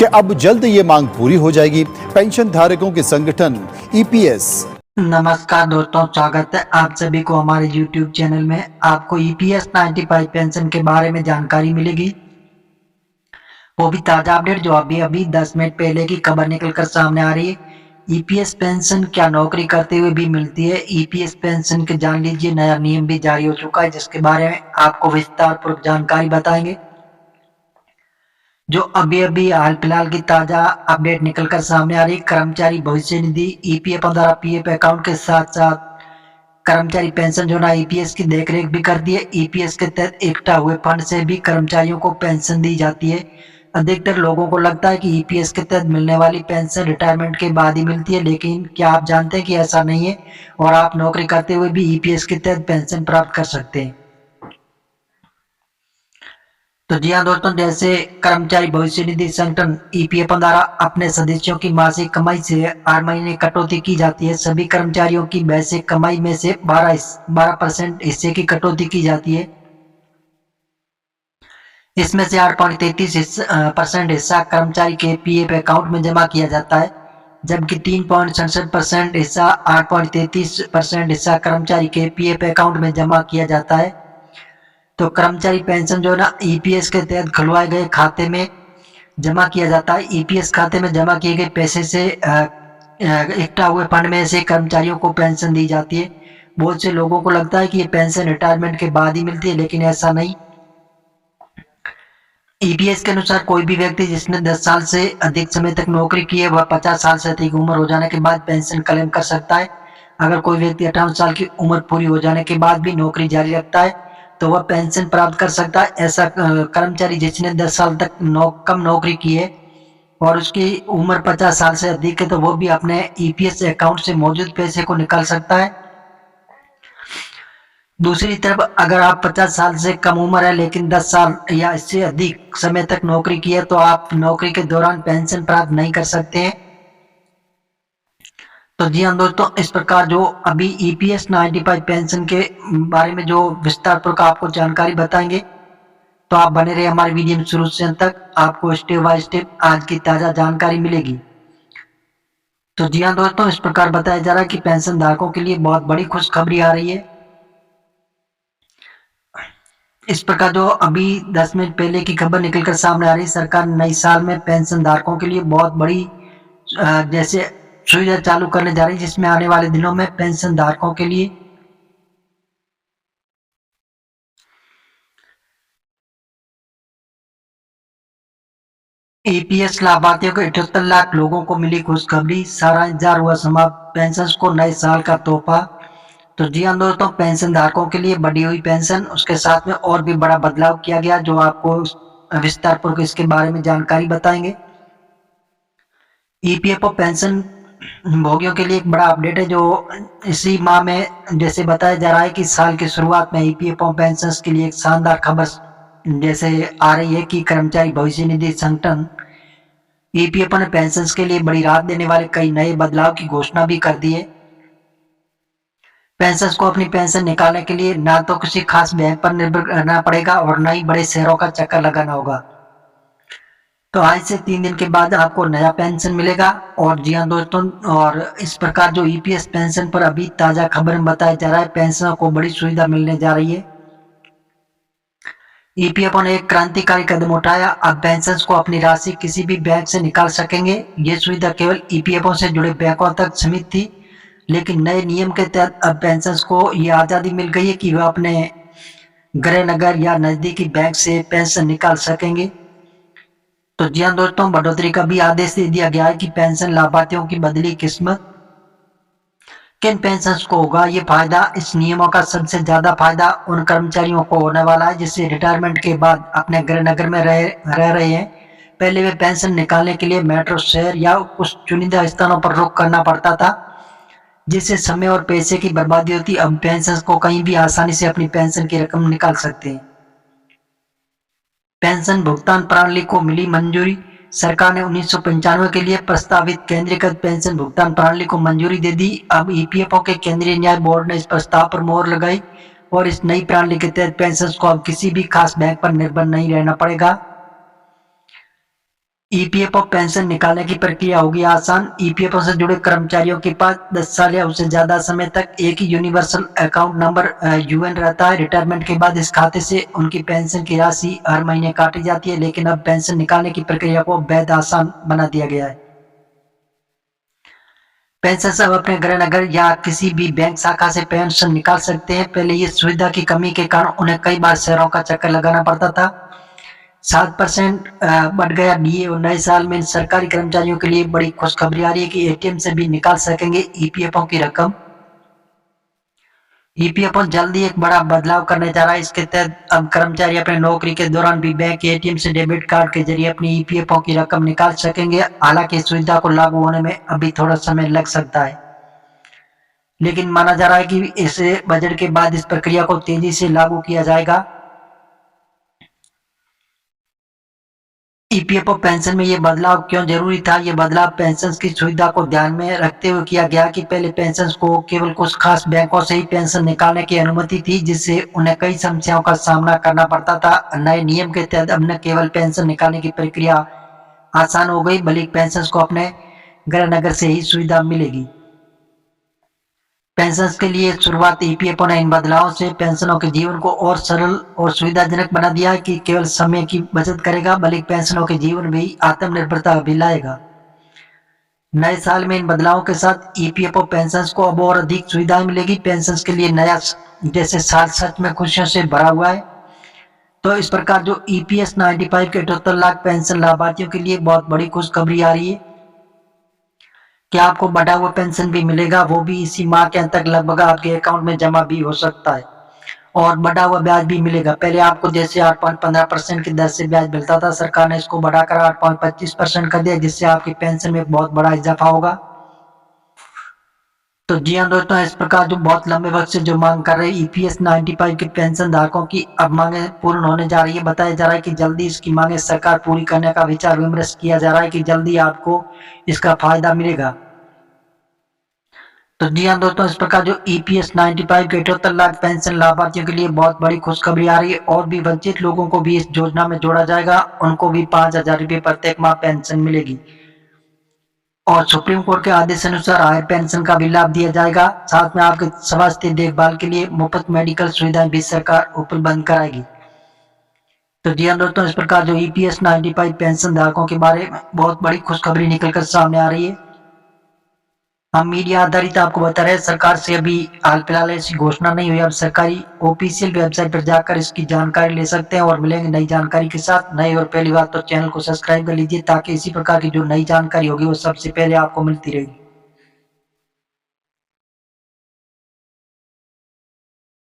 कि अब जल्द ये मांग पूरी हो जाएगी। पेंशन धारकों के संगठन ईपीएस। नमस्कार दोस्तों, स्वागत है आप सभी को हमारे YouTube चैनल में। आपको ईपीएस 95 पेंशन के बारे में जानकारी मिलेगी, वो भी ताजा अपडेट जो अभी अभी 10 मिनट पहले की खबर निकलकर सामने आ रही है। ईपीएस पेंशन क्या नौकरी करते हुए भी मिलती है? ईपीएस पेंशन के जान लीजिए, नया नियम भी जारी हो चुका है जिसके बारे में आपको विस्तार पूर्वक जानकारी बताएंगे। जो अभी अभी हाल फिलहाल की ताजा अपडेट निकलकर सामने आ रही, कर्मचारी भविष्य निधि ईपीएफ द्वारा पीएफ अकाउंट के साथ साथ कर्मचारी पेंशन जो ना ईपीएस की देखरेख भी करती है। ईपीएस के तहत इकट्ठा हुए फंड से भी कर्मचारियों को पेंशन दी जाती है। अधिकतर लोगों को लगता है कि ईपीएस के तहत मिलने वाली पेंशन रिटायरमेंट के बाद ही मिलती है, लेकिन क्या आप जानते हैं कि ऐसा नहीं है और आप नौकरी करते हुए भी ईपीएस के तहत पेंशन प्राप्त कर सकते हैं। तो जी हाँ दोस्तों, जैसे कर्मचारी भविष्य निधि संगठन ईपीएफ द्वारा अपने सदस्यों की मासिक कमाई से हर महीने कटौती की जाती है। सभी कर्मचारियों की बेसिक कमाई में से 12% हिस्से की कटौती की जाती है। इसमें से 8.33% हिस्सा कर्मचारी के पीएफ अकाउंट में जमा किया जाता है, जबकि 3.67% हिस्सा 8.33% हिस्सा कर्मचारी के पीएफ अकाउंट में जमा किया जाता है। तो कर्मचारी पेंशन जो है ना ईपीएस के तहत खुलवाए गए खाते में जमा किया जाता है। ईपीएस खाते में जमा किए गए पैसे से इकट्ठा हुए फंड में से कर्मचारियों को पेंशन दी जाती है। बहुत से लोगों को लगता है कि ये पेंशन रिटायरमेंट के बाद ही मिलती है, लेकिन ऐसा नहीं। ईपीएस के अनुसार कोई भी व्यक्ति जिसने 10 साल से अधिक समय तक नौकरी की है, वह 50 साल से अधिक उम्र हो जाने के बाद पेंशन क्लेम कर सकता है। अगर कोई व्यक्ति 58 साल की उम्र पूरी हो जाने के बाद भी नौकरी जारी रखता है तो वह पेंशन प्राप्त कर सकता है। ऐसा कर्मचारी जिसने 10 साल तक कम नौकरी की है और उसकी उम्र 50 साल से अधिक है, तो वो भी अपने ईपीएस अकाउंट से मौजूद पैसे को निकाल सकता है। दूसरी तरफ अगर आप 50 साल से कम उम्र है लेकिन 10 साल या इससे अधिक समय तक नौकरी की है, तो आप नौकरी के दौरान पेंशन प्राप्त नहीं कर सकते हैं। तो जी हाँ दोस्तों, इस प्रकार जो अभी ईपीएस 95 पेंशन के बारे में जो विस्तार पूर्वक आपको जानकारी बताएंगे, तो आप बने रहे हमारे वीडियो में शुरू से अंत तक, आपको स्टेप बाय स्टेप आज की ताजा जानकारी मिलेगी। तो जी हाँ दोस्तों, इस प्रकार बताया जा रहा है कि पेंशन धारकों के लिए बहुत बड़ी खुशखबरी आ रही है। इस प्रकार जो अभी 10 मिनट पहले की खबर निकलकर सामने आ रही, सरकार नई साल में पेंशन धारकों के लिए बहुत बड़ी जैसे सुविधा चालू करने जा रही है, जिसमें आने वाले दिनों में पेंशन धारकों के लिए ईपीएस लाभार्थियों को 78 लाख लोगों को मिली खुशखबरी, सारा इंतजार हुआ समाप्त, पेंशन को नए साल का तोहफा। तो जी हाँ दोस्तों, पेंशन धारकों के लिए बढ़ी हुई पेंशन, उसके साथ में और भी बड़ा बदलाव किया गया जो आपको विस्तार पूर्वक इसके बारे में जानकारी बताएंगे। ईपीएफओ पेंशन भोगियों के लिए एक बड़ा अपडेट है जो इसी माह में जैसे बताया जा रहा है कि साल की शुरुआत में ईपीएफओ पेंशन के लिए एक शानदार खबर जैसे आ रही है कि कर्मचारी भविष्य निधि संगठन ईपीएफओ ने पेंशन के लिए बड़ी राहत देने वाले कई नए बदलाव की घोषणा भी कर दी है। पेंशन को अपनी पेंशन निकालने के लिए ना तो किसी खास बैंक पर निर्भर रहना पड़ेगा और ना ही बड़े शहरों का चक्कर लगाना होगा। तो आज से 3 दिन के बाद आपको नया पेंशन मिलेगा। और जी हाँ दोस्तों, और इस प्रकार जो ईपीएस पेंशन पर अभी ताजा खबर में बताया जा रहा है, पेंशनर को बड़ी सुविधा मिलने जा रही है। ईपीएफओ ने एक क्रांतिकारी कदम उठाया, अब पेंशन को अपनी राशि किसी भी बैंक से निकाल सकेंगे। ये सुविधा केवल ईपीएफओ से जुड़े बैंकों तक सीमित थी, लेकिन नए नियम के तहत अब पेंशन को ये आजादी मिल गई है कि वह अपने गृह नगर या नजदीकी बैंक से पेंशन निकाल सकेंगे। तो जी हाँ दोस्तों, बढ़ोतरी का भी आदेश दे दिया गया है कि पेंशन लाभार्थियों की बदली किस्मत किन पेंशन को होगा ये फायदा। इस नियमों का सबसे ज्यादा फायदा उन कर्मचारियों को होने वाला है जिससे रिटायरमेंट के बाद अपने गृह नगर में रह रहे हैं। पहले वे पेंशन निकालने के लिए मेट्रो शहर या कुछ चुनिंदा स्थानों पर रुक करना पड़ता था, जिससे समय और पैसे की बर्बादी होती। अब पेंशन को कहीं भी आसानी से अपनी पेंशन की रकम निकाल सकते हैं। पेंशन भुगतान प्रणाली को मिली मंजूरी, सरकार ने 1995 के लिए प्रस्तावित केंद्रीकृत पेंशन भुगतान प्रणाली को मंजूरी दे दी। अब ईपीएफओ के केंद्रीय न्याय बोर्ड ने इस प्रस्ताव पर मोहर लगाई और इस नई प्रणाली के तहत पेंशन को अब किसी भी खास बैंक पर निर्भर नहीं रहना पड़ेगा। ईपीएफओ पेंशन निकालने की प्रक्रिया होगी आसान। ईपीएफओ से जुड़े कर्मचारियों के पास 10 साल या उससे ज्यादा समय तक एक ही यूनिवर्सल अकाउंट नंबर यूएन रहता है। रिटायरमेंट के बाद इस खाते से उनकी पेंशन की राशि हर महीने काटी जाती है, लेकिन अब पेंशन निकालने की प्रक्रिया को बेहद आसान बना दिया गया है। पेंशन सब अपने गृह नगर या किसी भी बैंक शाखा से पेंशन निकाल सकते हैं। पहले ये सुविधा की कमी के कारण उन्हें कई बार शहरों का चक्कर लगाना पड़ता था। 7% बढ़ गया डीए और नए साल में सरकारी कर्मचारियों के लिए बड़ी खुशखबरी आ रही है कि एटीएम से भी निकाल सकेंगे ईपीएफओ की रकम। ईपीएफओ जल्दी एक बड़ा बदलाव करने जा रहा है। इसके तहत अब कर्मचारी अपने नौकरी के दौरान भी बैंक के एटीएम से डेबिट कार्ड के जरिए अपनी ईपीएफओ की रकम निकाल सकेंगे। हालांकि इस सुविधा को लागू होने में अभी थोड़ा समय लग सकता है, लेकिन माना जा रहा है कि इस बजट के बाद इस प्रक्रिया को तेजी से लागू किया जाएगा। ईपीएफओ पेंशन में ये बदलाव क्यों जरूरी था? ये बदलाव पेंशन की सुविधा को ध्यान में रखते हुए किया गया कि पहले पेंशन को केवल कुछ खास बैंकों से ही पेंशन निकालने की अनुमति थी, जिससे उन्हें कई समस्याओं का सामना करना पड़ता था। नए नियम के तहत अब न केवल पेंशन निकालने की प्रक्रिया आसान हो गई, बल्कि पेंशन को अपने गृह नगर से ही सुविधा मिलेगी। पेंशन के लिए शुरुआत ईपीएफओ ने इन बदलावों से पेंशनों के जीवन को और सरल और सुविधाजनक बना दिया है कि केवल समय की बचत करेगा, बल्कि पेंशनों के जीवन में आत्मनिर्भरता भी लाएगा। नए साल में इन बदलावों के साथ ईपीएफओ पेंशन को अब और अधिक सुविधाएं मिलेगी। पेंशन के लिए नया जैसे साल सच में खुशियों से भरा हुआ है। तो इस प्रकार जो ईपीएस 95 के 78 लाख पेंशन लाभार्थियों के लिए बहुत बड़ी खुशखबरी आ रही है कि आपको बढ़ा हुआ पेंशन भी मिलेगा, वो भी इसी माह के अंत तक लगभग आपके अकाउंट में जमा भी हो सकता है और बढ़ा हुआ ब्याज भी मिलेगा। पहले आपको जैसे 8.15% की दर से ब्याज मिलता था, सरकार ने इसको बढ़ाकर 8.25% कर दिया, जिससे आपकी पेंशन में बहुत बड़ा इजाफा होगा। तो जी हाँ दोस्तों, इस प्रकार जो बहुत लंबे वक्त से जो मांग कर रहे ईपीएस 95 के पेंशन धारकों की अब मांगे पूर्ण होने जा रही है। बताया जा रहा है कि जल्दी इसकी मांगे सरकार पूरी करने का विचार विमर्श किया जा रहा है कि जल्दी आपको इसका फायदा मिलेगा। तो जी हाँ दोस्तों, इस प्रकार जो ईपीएस 95 के 78 लाख पेंशन लाभार्थियों के लिए बहुत बड़ी खुशखबरी आ रही है और भी वंचित लोगों को भी इस योजना में जोड़ा जाएगा। उनको भी 5,000 रुपये प्रत्येक माह पेंशन मिलेगी और सुप्रीम कोर्ट के आदेश अनुसार हायर पेंशन का भी लाभ दिया जाएगा। साथ में आपके स्वास्थ्य देखभाल के लिए मुफ्त मेडिकल सुविधाएं भी सरकार उपलब्ध कराएगी। तो जी हाँ दोस्तों, इस प्रकार जो ईपीएस 95 पेंशन धारकों के बारे में बहुत बड़ी खुशखबरी निकलकर सामने आ रही है। हम मीडिया आधारित आपको बता रहे हैं, सरकार से अभी हाल फिलहाल ऐसी घोषणा नहीं हुई। अब सरकारी ऑफिशियल वेबसाइट पर जाकर इसकी जानकारी ले सकते हैं और मिलेंगे नई जानकारी के साथ। नई और पहली बात तो चैनल को सब्सक्राइब कर लीजिए ताकि इसी प्रकार की जो नई जानकारी होगी वो सबसे पहले आपको मिलती रहेगी।